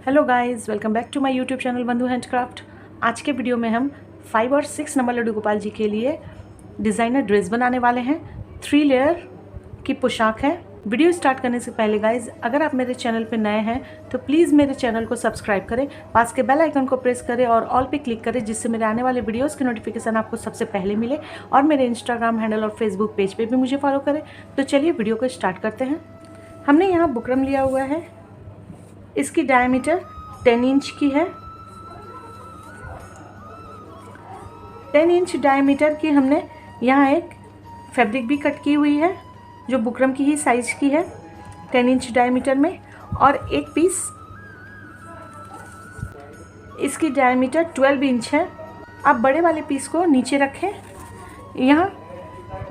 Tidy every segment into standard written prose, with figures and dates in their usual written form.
Hello guys, welcome back to my YouTube channel Bandhu handcraft. आज के video में हम 5 और 6 नंबर लड्डू गोपाल जी के लिए डिज़ाइनर ड्रेस बनाने वाले हैं। 3 लेयर की पोशाक है। वीडियो स्टार्ट करने से पहले गाइस, अगर आप मेरे चैनल पर नए हैं तो प्लीज़ मेरे चैनल को सब्सक्राइब करें, पास के बेल आइकन को प्रेस करें और ऑल पे क्लिक करें, जिससे मेरे आने वाले वीडियोज़ की नोटिफिकेशन आपको सबसे पहले मिले। और मेरे इंस्टाग्राम हैंडल और फेसबुक पेज पर भी मुझे फॉलो करें। तो चलिए वीडियो को स्टार्ट करते हैं। हमने यहाँ बुकरम लिया हुआ है। इसकी डायमीटर 10 इंच की है। 10 इंच डायमीटर की हमने यहाँ एक फैब्रिक भी कट की हुई है, जो बुकरम की ही साइज़ की है, 10 इंच डायमीटर में। और एक पीस इसकी डायमीटर 12 इंच है। आप बड़े वाले पीस को नीचे रखें, यहाँ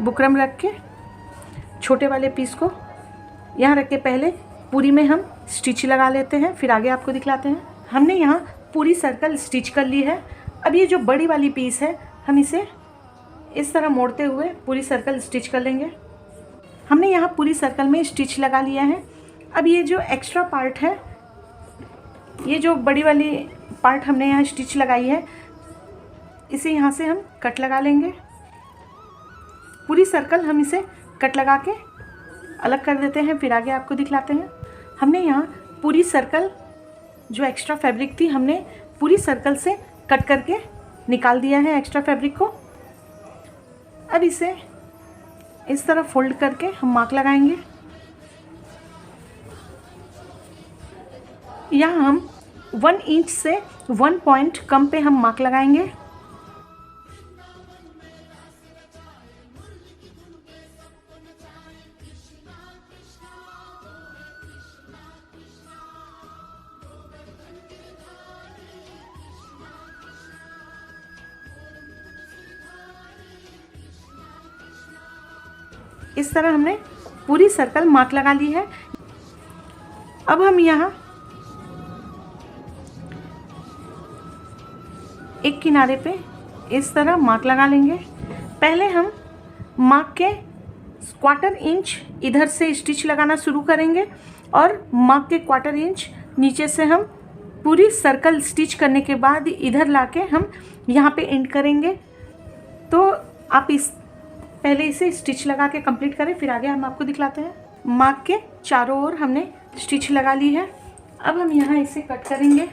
बुकरम रख के छोटे वाले पीस को यहाँ रख के पहले पूरी में हम स्टिच लगा लेते हैं, फिर आगे आपको दिखलाते हैं। हमने यहाँ पूरी सर्कल स्टिच कर ली है। अब ये जो बड़ी वाली पीस है, हम इसे इस तरह मोड़ते हुए पूरी सर्कल स्टिच कर लेंगे। हमने यहाँ पूरी सर्कल में स्टिच लगा लिया है। अब ये जो एक्स्ट्रा पार्ट है, ये जो बड़ी वाली पार्ट हमने यहाँ स्टिच लगाई है, इसे यहाँ से हम कट लगा लेंगे। पूरी सर्कल हम इसे कट लगा के अलग कर देते हैं, फिर आगे आपको दिखलाते हैं। हमने यहाँ पूरी सर्कल, जो एक्स्ट्रा फैब्रिक थी, हमने पूरी सर्कल से कट करके निकाल दिया है एक्स्ट्रा फैब्रिक को। अब इसे इस तरह फोल्ड करके हम मार्क लगाएंगे। यहाँ हम 1 इंच से 1 पॉइंट कम पे हम मार्क लगाएंगे। इस तरह हमने पूरी सर्कल मार्क लगा ली है। अब हम यहाँ एक किनारे पे इस तरह मार्क लगा लेंगे। पहले हम मार्क के 1/4 इंच इधर से स्टिच लगाना शुरू करेंगे और मार्क के 1/4 इंच नीचे से हम पूरी सर्कल स्टिच करने के बाद इधर लाके हम यहाँ पे एंड करेंगे। तो आप पहले इसे स्टिच लगा के कंप्लीट करें, फिर आगे हम आपको दिखलाते हैं। मार्क के चारों ओर हमने स्टिच लगा ली है। अब हम यहाँ इसे कट करेंगे।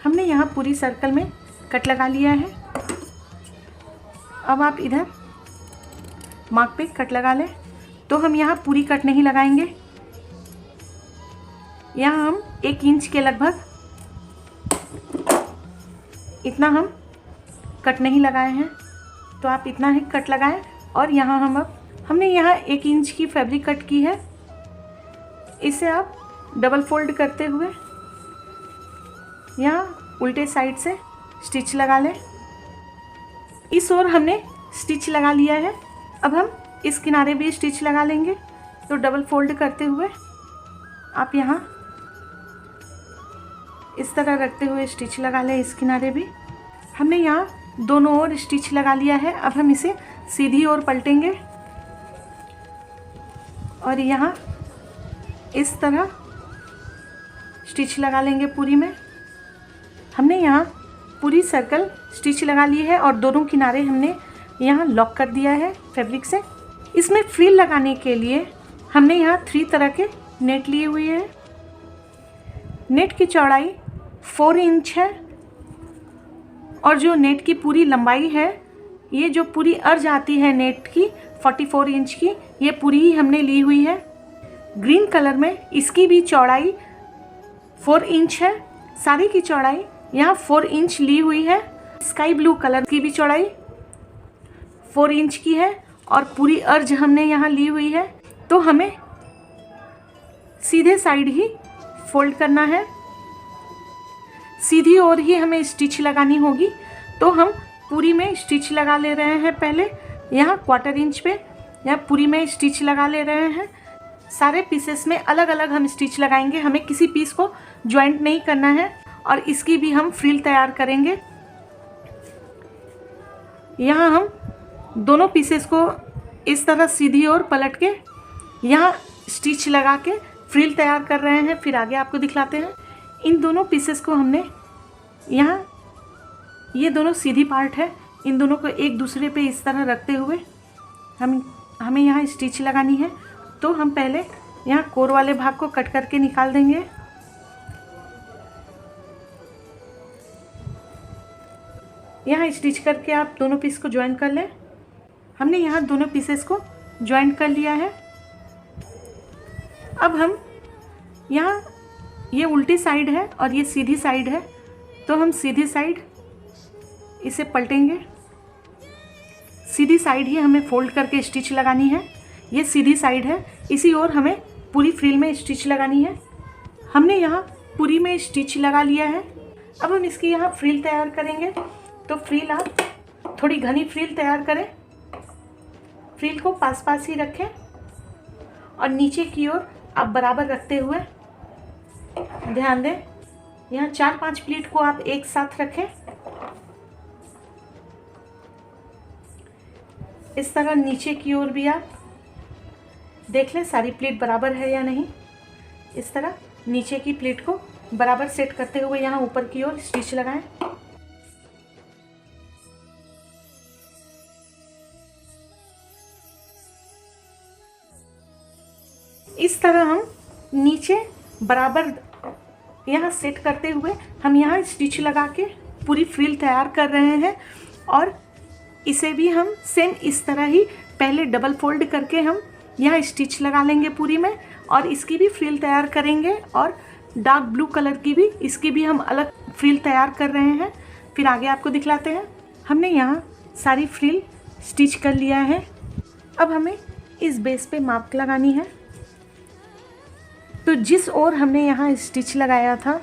हमने यहाँ पूरी सर्कल में कट लगा लिया है। अब आप इधर मार्क पे कट लगा लें। तो हम यहाँ पूरी कट नहीं लगाएंगे, यहाँ हम 1 इंच के लगभग इतना हम कट नहीं लगाए हैं, तो आप इतना ही कट लगाएं। और यहाँ हमने यहाँ 1 इंच की फैब्रिक कट की है। इसे आप डबल फोल्ड करते हुए यहाँ उल्टे साइड से स्टिच लगा लें। इस ओर हमने स्टिच लगा लिया है। अब हम इस किनारे भी स्टिच लगा लेंगे। तो डबल फोल्ड करते हुए आप यहाँ इस तरह रखते हुए स्टिच लगा लें। इस किनारे भी हमने यहाँ दोनों ओर स्टिच लगा लिया है। अब हम इसे सीधी ओर पलटेंगे और यहाँ इस तरह स्टिच लगा लेंगे पूरी में। हमने यहाँ पूरी सर्कल स्टिच लगा ली है और दोनों किनारे हमने यहाँ लॉक कर दिया है फैब्रिक से। इसमें फ्रिल लगाने के लिए हमने यहाँ 3 तरह के नेट लिए हुए हैं। नेट की चौड़ाई 4 इंच है और जो नेट की पूरी लंबाई है, ये जो पूरी अर्ज आती है नेट की 44 इंच की, ये पूरी ही हमने ली हुई है। ग्रीन कलर में इसकी भी चौड़ाई 4 इंच है। साड़ी की चौड़ाई यहाँ 4 इंच ली हुई है। स्काई ब्लू कलर की भी चौड़ाई 4 इंच की है और पूरी अर्ज हमने यहाँ ली हुई है। तो हमें सीधे साइड ही फोल्ड करना है, सीधी ओर ही हमें स्टिच लगानी होगी। तो हम पूरी में स्टिच लगा ले रहे हैं। पहले यहाँ 1/4 इंच पे यहाँ पूरी में स्टिच लगा ले रहे हैं। सारे पीसेस में अलग अलग हम स्टिच लगाएंगे, हमें किसी पीस को ज्वाइंट नहीं करना है। और इसकी भी हम फ्रिल तैयार करेंगे। यहाँ हम दोनों पीसेस को इस तरह सीधी ओर पलट के यहाँ स्टिच लगा के फ्रिल तैयार कर रहे हैं। फिर आगे आपको दिखलाते हैं। इन दोनों पीसेस को हमने यहाँ, ये दोनों सीधी पार्ट है, इन दोनों को एक दूसरे पे इस तरह रखते हुए हमें यहाँ स्टिच लगानी है। तो हम पहले यहाँ कोर वाले भाग को कट करके निकाल देंगे। यहाँ स्टिच करके आप दोनों पीस को ज्वाइन कर लें। हमने यहाँ दोनों पीसेस को ज्वाइन कर लिया है। अब हम यहाँ, ये उल्टी साइड है और ये सीधी साइड है, तो हम सीधी साइड इसे पलटेंगे। सीधी साइड ही हमें फोल्ड करके स्टिच लगानी है। ये सीधी साइड है, इसी ओर हमें पूरी फ्रिल में स्टिच लगानी है। हमने यहाँ पूरी में स्टिच लगा लिया है। अब हम इसकी यहाँ फ्रिल तैयार करेंगे। तो फ्रिल आप थोड़ी घनी फ्रिल तैयार करें। फ्रिल को पास पास ही रखें और नीचे की ओर आप बराबर रखते हुए ध्यान दें, यहाँ 4-5 प्लीट को आप एक साथ रखें। इस तरह नीचे की ओर भी आप देख लें सारी प्लीट बराबर है या नहीं। इस तरह नीचे की प्लीट को बराबर सेट करते हुए यहाँ ऊपर की ओर स्टिच लगाएं। इस तरह हम नीचे बराबर यहाँ सेट करते हुए हम यहाँ स्टिच लगा के पूरी फ्रिल तैयार कर रहे हैं। और इसे भी हम सेम इस तरह ही पहले डबल फोल्ड करके हम यहाँ स्टिच लगा लेंगे पूरी में, और इसकी भी फ्रिल तैयार करेंगे। और डार्क ब्लू कलर की भी, इसकी भी हम अलग फ्रिल तैयार कर रहे हैं। फिर आगे आपको दिखलाते हैं। हमने यहाँ सारी फ्रिल स्टिच कर लिया है। अब हमें इस बेस पे माप लगानी है। तो जिस ओर हमने यहाँ स्टिच लगाया था,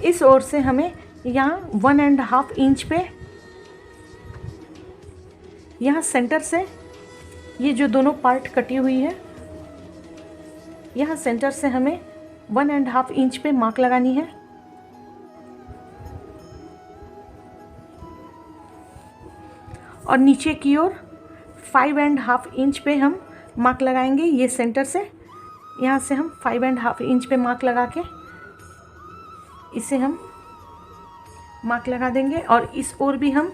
इस ओर से हमें यहाँ 1.5 इंच पे, यहाँ सेंटर से ये जो दोनों पार्ट कटी हुई है, यहाँ सेंटर से हमें 1.5 इंच पे मार्क लगानी है। और नीचे की ओर 5.5 इंच पे हम मार्क लगाएंगे। ये सेंटर से, यहाँ से हम 5.5 इंच पे मार्क लगा के इसे हम मार्क लगा देंगे। और इस ओर भी हम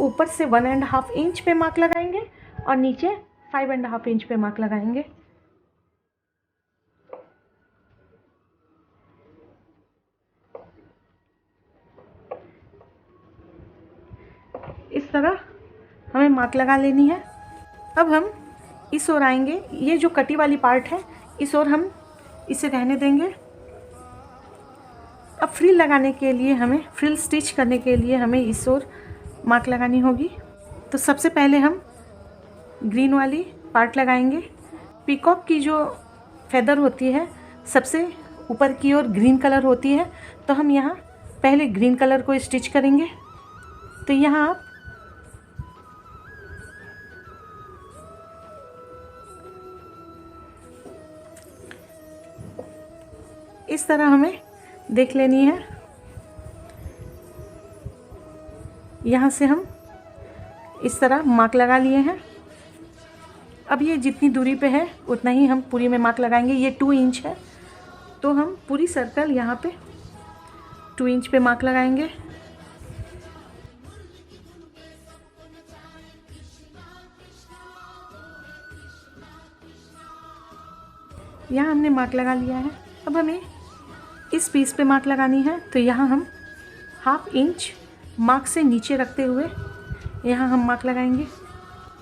ऊपर से 1.5 इंच पे मार्क लगाएंगे और नीचे 5.5 इंच पे मार्क लगाएंगे। इस तरह हमें मार्क लगा लेनी है। अब हम इस ओर आएंगे। ये जो कटी वाली पार्ट है, इस ओर हम इसे रहने देंगे। अब फ्रिल लगाने के लिए हमें, फ्रिल स्टिच करने के लिए हमें इस ओर मार्क लगानी होगी। तो सबसे पहले हम ग्रीन वाली पार्ट लगाएंगे। पीकॉक की जो फेदर होती है, सबसे ऊपर की ओर ग्रीन कलर होती है, तो हम यहाँ पहले ग्रीन कलर को स्टिच करेंगे। तो यहाँ आप इस तरह हमें देख लेनी है। यहाँ से हम इस तरह मार्क लगा लिए हैं। अब ये जितनी दूरी पे है उतना ही हम पूरी में मार्क लगाएंगे। ये 2 इंच है, तो हम पूरी सर्कल यहाँ पे 2 इंच पे मार्क लगाएंगे। यहाँ हमने मार्क लगा लिया है। अब हमें इस पीस पे मार्क लगानी है। तो यहाँ हम 1/2 इंच मार्क से नीचे रखते हुए यहाँ हम मार्क लगाएंगे।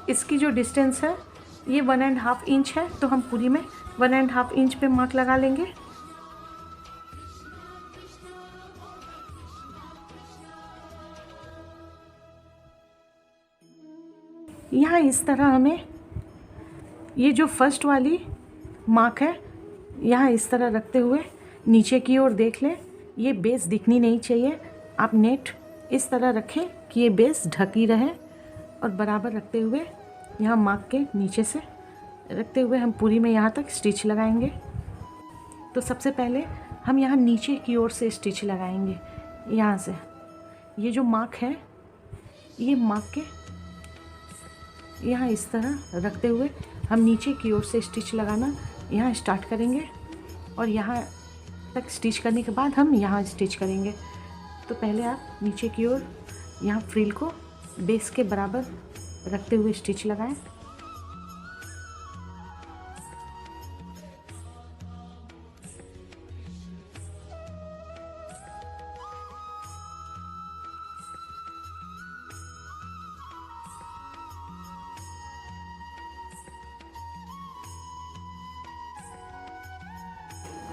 इसकी जो डिस्टेंस है ये 1.5 इंच है, तो हम पूरी में 1.5 इंच पे मार्क लगा लेंगे। यहाँ इस तरह हमें ये जो फर्स्ट वाली मार्क है, यहाँ इस तरह रखते हुए नीचे की ओर देख लें। ये बेस दिखनी नहीं चाहिए। आप नेट इस तरह रखें कि ये बेस ढकी रहे, और बराबर रखते हुए यहाँ मार्क के नीचे से रखते हुए हम पूरी में यहाँ तक स्टिच लगाएंगे। तो सबसे पहले हम यहाँ नीचे की ओर से स्टिच लगाएंगे। यहाँ से ये जो मार्क है, ये मार्क के यहाँ इस तरह रखते हुए हम नीचे की ओर से स्टिच लगाना यहाँ स्टार्ट करेंगे और यहाँ तक स्टिच करने के बाद हम यहाँ स्टिच करेंगे। तो पहले आप नीचे की ओर यहाँ फ्रिल को बेस के बराबर रखते हुए स्टिच लगाएं।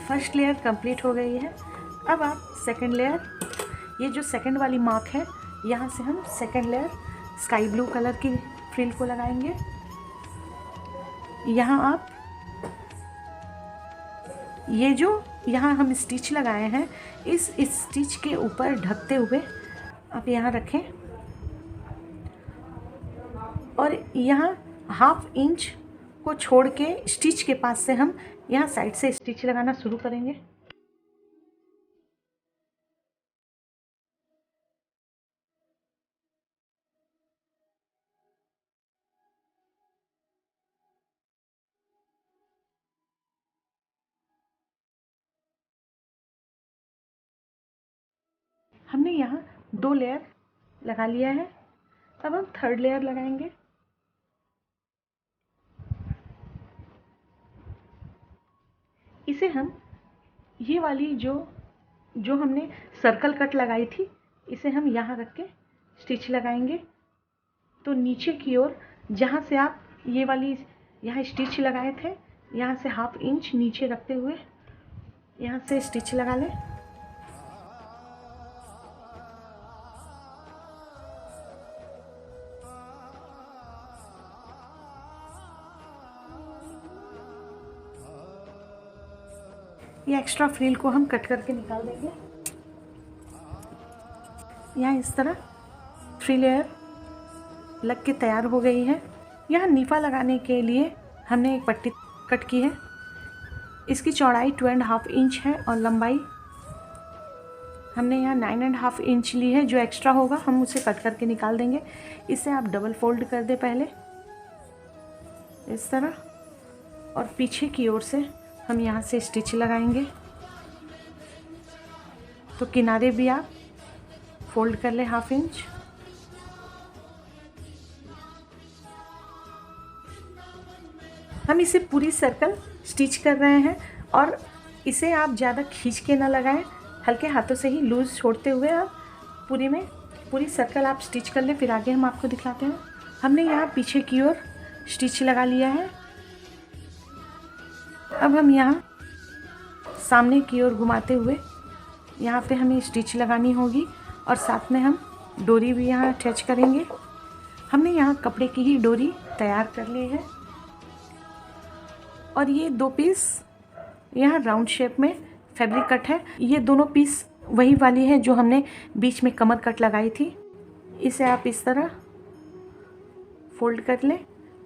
फर्स्ट लेयर कंप्लीट हो गई है। अब आप सेकंड लेयर, ये जो सेकंड वाली मार्क है, यहाँ से हम second layer sky blue colour की फ्रिल को लगाएंगे। यहाँ आप ये जो यहाँ हम स्टिच लगाए हैं, इस स्टिच के ऊपर ढकते हुए आप यहाँ रखें और यहाँ 1/2 इंच को छोड़ के स्टिच के पास से हम यहाँ साइड से स्टिच लगाना शुरू करेंगे। हमने यहाँ 2 लेयर लगा लिया है। अब हम थर्ड लेयर लगाएंगे। इसे हम ये वाली जो हमने सर्कल कट लगाई थी, इसे हम यहाँ रख के स्टिच लगाएंगे। तो नीचे की ओर जहाँ से आप ये वाली यहाँ स्टिच लगाए थे, यहाँ से 1/2 इंच नीचे रखते हुए यहाँ से स्टिच लगा लें। ये एक्स्ट्रा फ्रिल को हम कट करके निकाल देंगे। यहाँ इस तरह 3 लेयर लग के तैयार हो गई है। यहाँ नीफा लगाने के लिए हमने एक पट्टी कट की है। इसकी चौड़ाई 2.5 इंच है और लंबाई हमने यहाँ 9.5 इंच ली है। जो एक्स्ट्रा होगा हम उसे कट करके निकाल देंगे। इसे आप डबल फोल्ड कर दें पहले इस तरह, और पीछे की ओर से हम यहाँ से स्टिच लगाएंगे। तो किनारे भी आप फोल्ड कर ले 1/2 इंच। हम इसे पूरी सर्कल स्टिच कर रहे हैं और इसे आप ज़्यादा खींच के ना लगाएं, हल्के हाथों से ही लूज़ छोड़ते हुए आप पूरी सर्कल आप स्टिच कर लें। फिर आगे हम आपको दिखाते हैं। हमने यहाँ पीछे की ओर स्टिच लगा लिया है। अब हम यहाँ सामने की ओर घुमाते हुए यहाँ पे हमें स्टिच लगानी होगी और साथ में हम डोरी भी यहाँ अटैच करेंगे। हमने यहाँ कपड़े की ही डोरी तैयार कर ली है और ये 2 पीस यहाँ राउंड शेप में फैब्रिक कट है। ये दोनों पीस वही वाली है जो हमने बीच में कमर कट लगाई थी। इसे आप इस तरह फोल्ड कर लें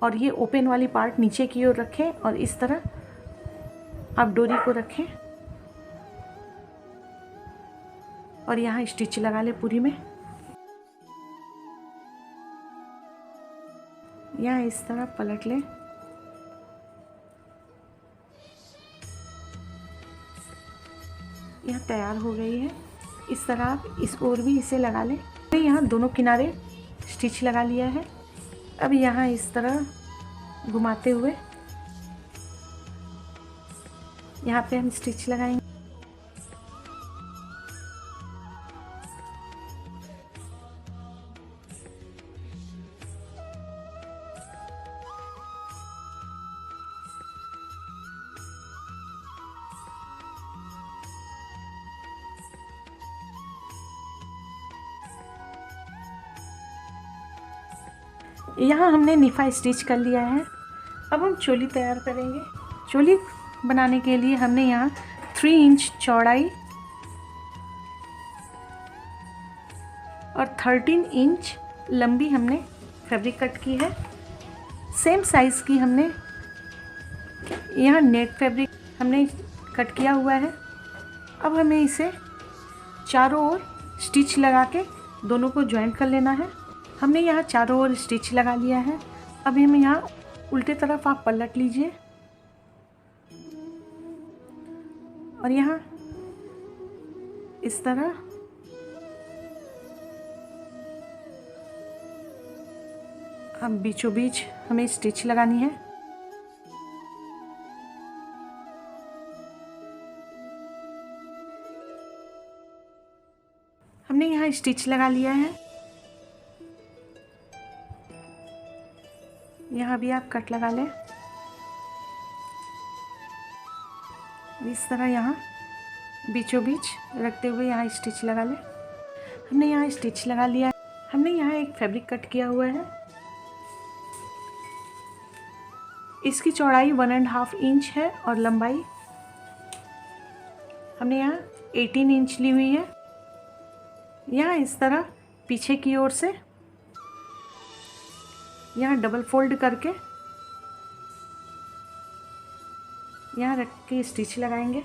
और ये ओपन वाली पार्ट नीचे की ओर रखें और इस तरह आप डोरी को रखें और यहाँ स्टिच लगा लें पूरी में। यहाँ इस तरह पलट लें। यहाँ तैयार हो गई है। इस तरह आप इस ओर भी इसे लगा लें। यहाँ दोनों किनारे स्टिच लगा लिया है। अब यहाँ इस तरह घुमाते हुए यहाँ पे हम स्टिच लगाएंगे। यहाँ हमने नीफा स्टिच कर लिया है। अब हम चोली तैयार करेंगे। चोली बनाने के लिए हमने यहाँ 3 इंच चौड़ाई और 13 इंच लंबी हमने फैब्रिक कट की है। सेम साइज़ की हमने यहाँ नेट फैब्रिक हमने कट किया हुआ है। अब हमें इसे चारों ओर स्टिच लगा के दोनों को जॉइंट कर लेना है। हमने यहाँ चारों ओर स्टिच लगा लिया है अभी हम यहाँ उल्टे तरफ आप पलट लीजिए और यहाँ इस तरह हम बीचों बीच हमें स्टिच लगानी है। हमने यहाँ स्टिच लगा लिया है। यहाँ भी आप कट लगा लें। इस तरह यहाँ बीचों बीच रखते हुए यहाँ स्टिच लगा लें। हमने यहाँ स्टिच लगा लिया है। हमने यहाँ एक फैब्रिक कट किया हुआ है। इसकी चौड़ाई 1.5 इंच है और लंबाई हमने यहाँ 18 इंच ली हुई है। यहाँ इस तरह पीछे की ओर से यहाँ डबल फोल्ड करके यहाँ रख के स्टिच लगाएंगे।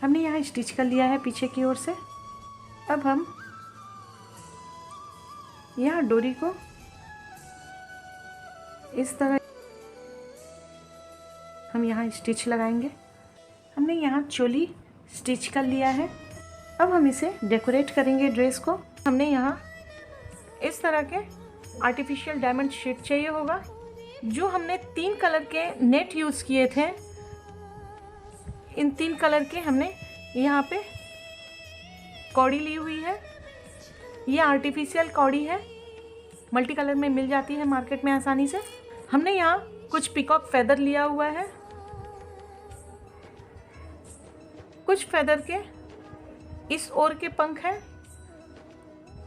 हमने यहाँ स्टिच कर लिया है पीछे की ओर से। अब हम यहाँ डोरी को इस तरह हम यहाँ स्टिच लगाएंगे। हमने यहाँ चोली स्टिच कर लिया है। अब हम इसे डेकोरेट करेंगे ड्रेस को। हमने यहाँ इस तरह के आर्टिफिशियल डायमंड शीट चाहिए होगा। जो हमने 3 कलर के नेट यूज़ किए थे, इन 3 कलर के हमने यहाँ पे कौड़ी ली हुई है। ये आर्टिफिशियल कौड़ी है, मल्टी कलर में मिल जाती है मार्केट में आसानी से। हमने यहाँ कुछ पिकॉक फेदर लिया हुआ है। कुछ फेदर के इस ओर के पंख हैं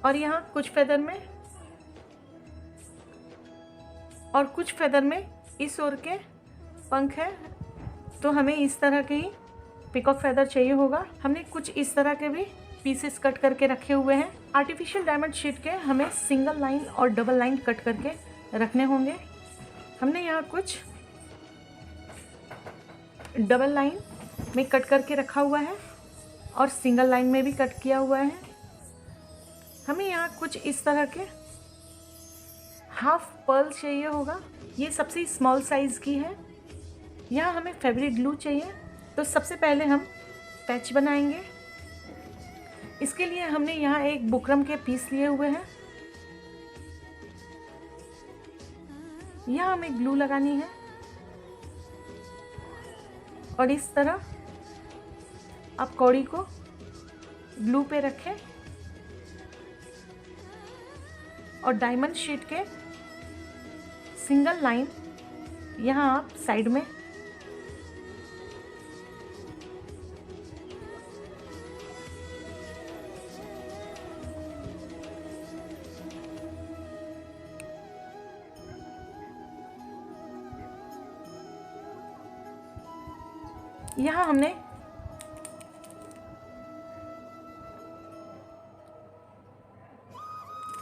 और यहाँ कुछ फेदर में और कुछ फेदर में इस ओर के पंख हैं। तो हमें इस तरह के ही पिकॉक फेदर चाहिए होगा। हमने कुछ इस तरह के भी पीसेस कट करके रखे हुए हैं। आर्टिफिशियल डायमंड शीट के हमें सिंगल लाइन और डबल लाइन कट करके रखने होंगे। हमने यहाँ कुछ डबल लाइन में कट करके रखा हुआ है और सिंगल लाइन में भी कट किया हुआ है। हमें यहाँ कुछ इस तरह के हाफ पर्ल चाहिए होगा। ये सबसे स्मॉल साइज़ की है। यहाँ हमें फैब्रिक ग्लू चाहिए। तो सबसे पहले हम पैच बनाएंगे। इसके लिए हमने यहाँ एक बुकरम के पीस लिए हुए हैं। यहाँ हमें ग्लू लगानी है और इस तरह आप कौड़ी को ग्लू पे रखें और डायमंड शीट के सिंगल लाइन यहाँ आप साइड में यहाँ हमने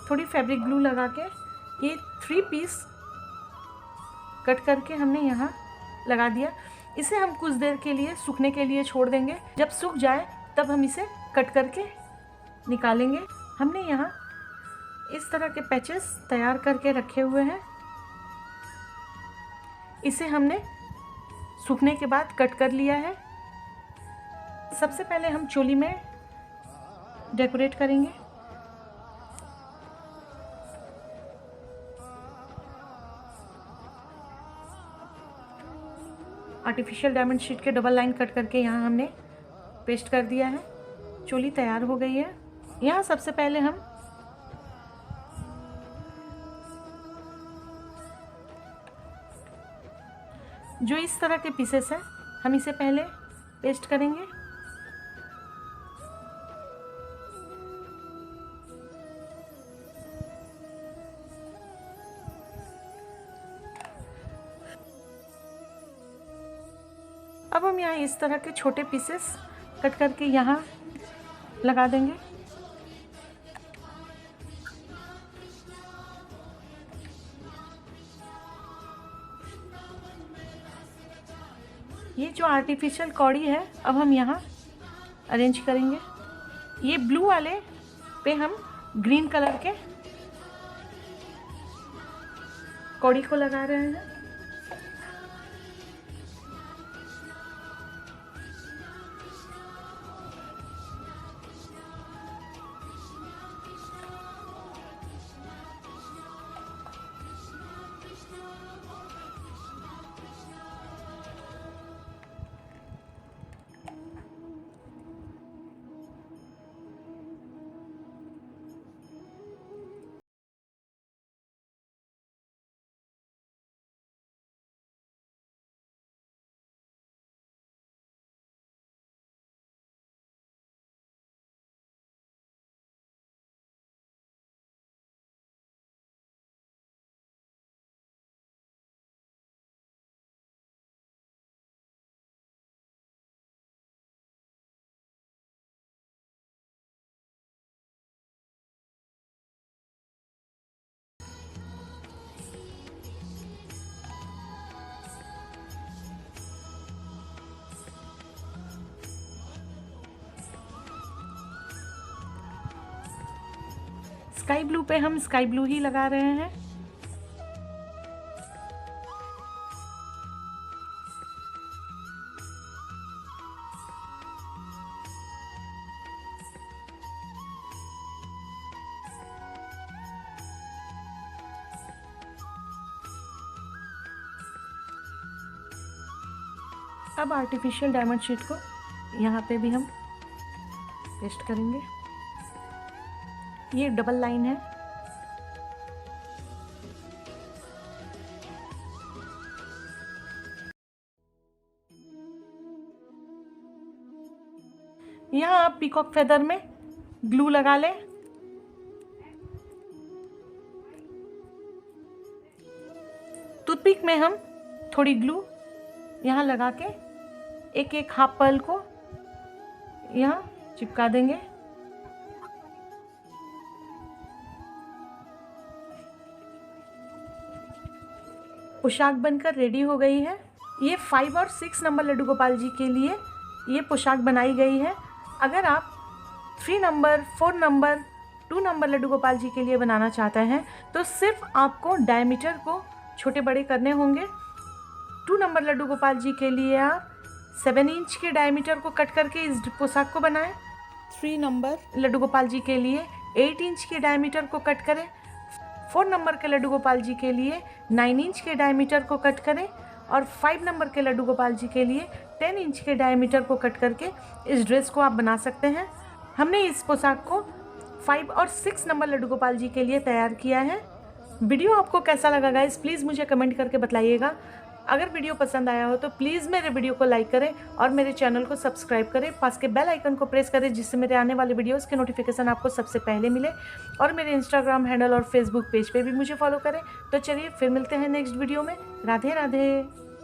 थोड़ी फैब्रिक ग्लू लगा के ये 3 पीस कट करके हमने यहाँ लगा दिया। इसे हम कुछ देर के लिए सूखने के लिए छोड़ देंगे। जब सूख जाए तब हम इसे कट करके निकालेंगे। हमने यहाँ इस तरह के पैचेस तैयार करके रखे हुए हैं। इसे हमने सूखने के बाद कट कर लिया है। सबसे पहले हम चोली में डेकोरेट करेंगे। आर्टिफिशियल डायमंड शीट के डबल लाइन कट करके यहाँ हमने पेस्ट कर दिया है। चोली तैयार हो गई है। यहाँ सबसे पहले हम जो इस तरह के पीसेस हैं, हम इसे पहले पेस्ट करेंगे। अब हम यहाँ इस तरह के छोटे पीसेस कट करके यहाँ लगा देंगे। ये जो आर्टिफिशियल कौड़ी है अब हम यहाँ अरेंज करेंगे। ये ब्लू वाले पे हम ग्रीन कलर के कौड़ी को लगा रहे हैं। स्काई ब्लू पे हम स्काई ब्लू ही लगा रहे हैं। अब आर्टिफिशियल डायमंड शीट को यहाँ पे भी हम पेस्ट करेंगे। ये डबल लाइन है। यहाँ आप पीकॉक फेदर में ग्लू लगा लें। टूथपिक में हम थोड़ी ग्लू यहाँ लगा के एक एक हाफ पर्ल को यहाँ चिपका देंगे। पोशाक बनकर रेडी हो गई है। ये 5 और 6 नंबर लड्डू गोपाल जी के लिए ये पोशाक बनाई गई है। अगर आप 3 number, 4 number, 2 number Laddu Gopal ji के लिए बनाना चाहते हैं तो सिर्फ आपको डायमीटर को छोटे बड़े करने होंगे। 2 नंबर लड्डू गोपाल जी के लिए आप 7 इंच के डायमीटर को कट करके इस पोशाक को बनाएं। 3 नंबर लड्डू गोपाल जी के लिए 8 इंच के डायमीटर को कट करें। 4 नंबर के लड्डू गोपाल जी के लिए 9 इंच के डायमीटर को कट करें और 5 नंबर के लड्डू गोपाल जी के लिए 10 इंच के डायमीटर को कट करके इस ड्रेस को आप बना सकते हैं। हमने इस पोशाक को 5 और 6 नंबर लड्डू गोपाल जी के लिए तैयार किया है। वीडियो आपको कैसा लगा गाइस, प्लीज़ मुझे कमेंट करके बताइएगा। अगर वीडियो पसंद आया हो तो प्लीज़ मेरे वीडियो को लाइक करें और मेरे चैनल को सब्सक्राइब करें। पास के बेल आइकन को प्रेस करें जिससे मेरे आने वाले वीडियोस के नोटिफिकेशन आपको सबसे पहले मिले। और मेरे इंस्टाग्राम हैंडल और फेसबुक पेज पे भी मुझे फॉलो करें। तो चलिए फिर मिलते हैं नेक्स्ट वीडियो में। राधे राधे।